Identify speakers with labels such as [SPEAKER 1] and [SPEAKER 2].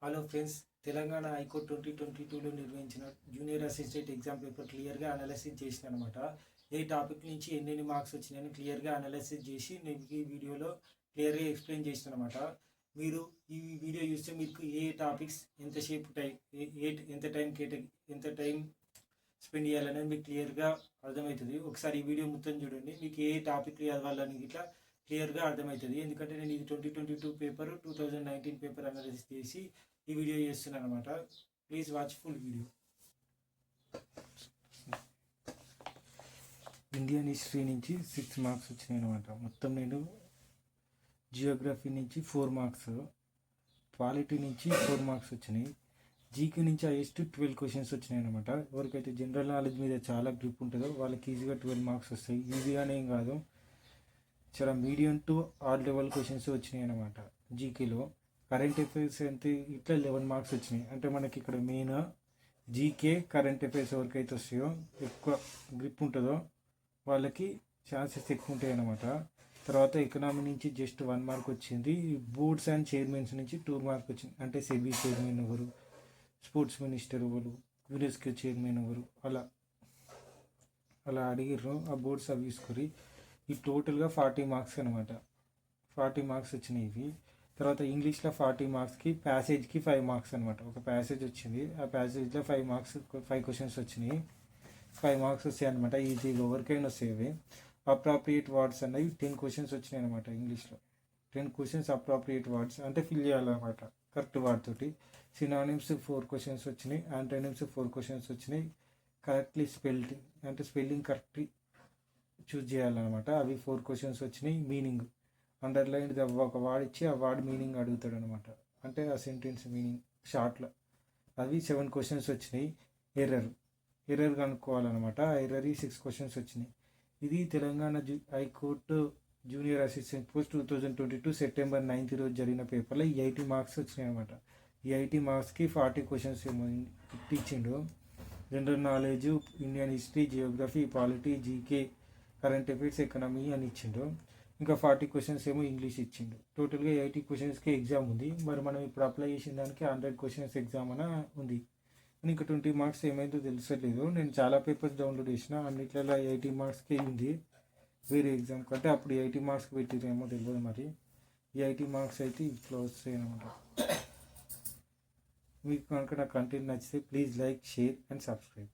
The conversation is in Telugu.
[SPEAKER 1] హలో ఫ్రెండ్స్, తెలంగాణ హైకోర్టు 2022లో నిర్వహించిన జూనియర్ అసిస్టెంట్ ఎగ్జామ్ పేపర్ క్లియర్గా అనాలిసిస్ చేసిన అనమాట. ఏ టాపిక్ నుంచి ఎన్ని మార్క్స్ వచ్చినాయని క్లియర్గా అనాలిసిస్ చేసి నేను ఈ వీడియోలో క్లియర్గా ఎక్స్ప్లెయిన్ చేసిన అనమాట. మీరు ఈ వీడియో చూస్తే మీకు ఏ టాపిక్స్ ఎంతసేపు ఎంత టైం స్పెండ్ చేయాలనేది మీకు క్లియర్గా అర్థమవుతుంది. ఒకసారి ఈ వీడియో మొత్తం చూడండి, మీకు ఏ టాపిక్ చదవాలని ఇట్లా క్లియర్గా అర్థమవుతుంది. ఎందుకంటే నేను ఇది 2022 పేపర్ 2019 పేపర్ అనాలిసిస్ చేసి ఈ వీడియో చేస్తున్నాను అనమాట. Please watch full video. Indian history నుంచి 6 మార్క్స్ వచ్చినాయి అనమాట. మొత్తం నేను జియోగ్రఫీ నుంచి 4 మార్క్స్, పాలిటీ నుంచి 4 మార్క్స్ వచ్చినాయి, జీకే నుంచి హైయెస్ట్ 12 క్వశ్చన్స్ వచ్చినాయి అనమాట. ఎవరికైతే జనరల్ నాలెడ్జ్ మీద చాలా గ్రిప్ ఉంటుందో వాళ్ళకి ఈజీగా 12 మార్క్స్ వస్తాయి. ఈజీగానే ఏం కాదు, చాలా medium to all level questions వచ్చినాయి అనమాట. జీకేలో కరెంట్ అఫైర్స్ ఎంత ఇట్లా 11 మార్క్స్ వచ్చినాయి. అంటే మనకి ఇక్కడ మెయిన్ జీకే కరెంట్ అఫైర్స్ ఎవరికైతే వస్తాయో ఎక్కువ గ్రిప్ ఉంటుందో వాళ్ళకి ఛాన్సెస్ ఎక్కువ ఉంటాయి అన్నమాట. తర్వాత ఎకనామీ నుంచి జస్ట్ 1 మార్క్ వచ్చింది. బోర్డ్స్ అండ్ చైర్మన్స్ నుంచి 2 మార్క్ వచ్చింది. అంటే సెబీ చైర్మన్ ఎవరు, స్పోర్ట్స్ మినిస్టర్ ఎవరు, యునెస్కో చైర్మన్ ఎవరు, అలా అడిగిర్రు. ఆ బోర్డ్స్ అవి తీసుకొని ఈ టోటల్గా 40 మార్క్స్ అనమాట. 40 మార్క్స్ వచ్చినాయి ఇవి. తర్వాత ఇంగ్లీష్లో 40 మార్క్స్కి ప్యాసేజ్కి 5 మార్క్స్ అనమాట. ఒక ప్యాసేజ్ వచ్చింది, ఆ ప్యాసేజ్లో 5 మార్క్స్ 5 క్వశ్చన్స్ వచ్చినాయి. 5 మార్క్స్ వస్తాయి అనమాట. ఈజీగా ఎవరికైనా వస్తాయి. అప్రాప్రియేట్ వర్డ్స్ అన్నవి 10 క్వశ్చన్స్ వచ్చినాయి అనమాట. ఇంగ్లీష్లో 10 క్వశ్చన్స్ అప్రాప్రియేట్ వర్డ్స్ అంటే ఫిల్ చేయాలన్నమాట కరెక్ట్ వర్డ్ తోటి. సినానిమ్స్ 4 క్వశ్చన్స్ వచ్చినాయి, యాంటోనిమ్స్ 4 క్వశ్చన్స్ వచ్చినాయి. కరెక్ట్లీ స్పెల్డ్ అంటే స్పెల్లింగ్ కరెక్ట్ చూజ్ చేయాలన్నమాట. అవి 4 క్వశ్చన్స్ వచ్చినాయి. మీనింగ్ అండర్లైన్ ఒక వర్డ్ ఇచ్చి ఆ వర్డ్ మీనింగ్ అడుగుతాడు అనమాట. అంటే ఆ సెంటెన్స్ మీనింగ్ షార్ట్లో. అవి 7 క్వశ్చన్స్ వచ్చినాయి. ఎర్రర్ కనుక్కోవాలన్నమాట. ఆ ఎర్రర్ 6 క్వశ్చన్స్ వచ్చినాయి. ఇది Telangana high court junior assistant post 2022 September 9th రోజు జరిగిన పేపర్లో ఈ 80 మార్క్స్ వచ్చినాయి అనమాట. ఈ 80 మార్క్స్కి 40 క్వశ్చన్స్ ఏమో ఇచ్చిండు. General knowledge, Indian history, Geography, polity, GK, current affairs, economy అని ఇచ్చిండు. ఇంకా 40 క్వశ్చన్స్ ఏమో ఇంగ్లీష్ ఇచ్చిండు. టోటల్గా 80 క్వశ్చన్స్కి ఎగ్జామ్ ఉంది. మరి మనం ఇప్పుడు అప్లై చేసిన దానికి 100 క్వశ్చన్స్ ఎగ్జామ్ అని ఉంది. ఇంకా 20 మార్క్స్ ఏమైందో తెలుసట్లేదు. నేను చాలా పేపర్స్ డౌన్లోడ్ చేసిన, అన్నిట్లలో 80 మార్క్స్కి ఉంది. వేరే ఎగ్జామ్ కంటే అప్పుడు 80 మార్క్స్కి పెట్టిరేమో తెలియదు. మరి ఈ 80 మార్క్స్ అయితే ఇట్లా వస్తాయి అనమాట. మీకు కనుక నా కంటెంట్ నచ్చితే please like, share and subscribe.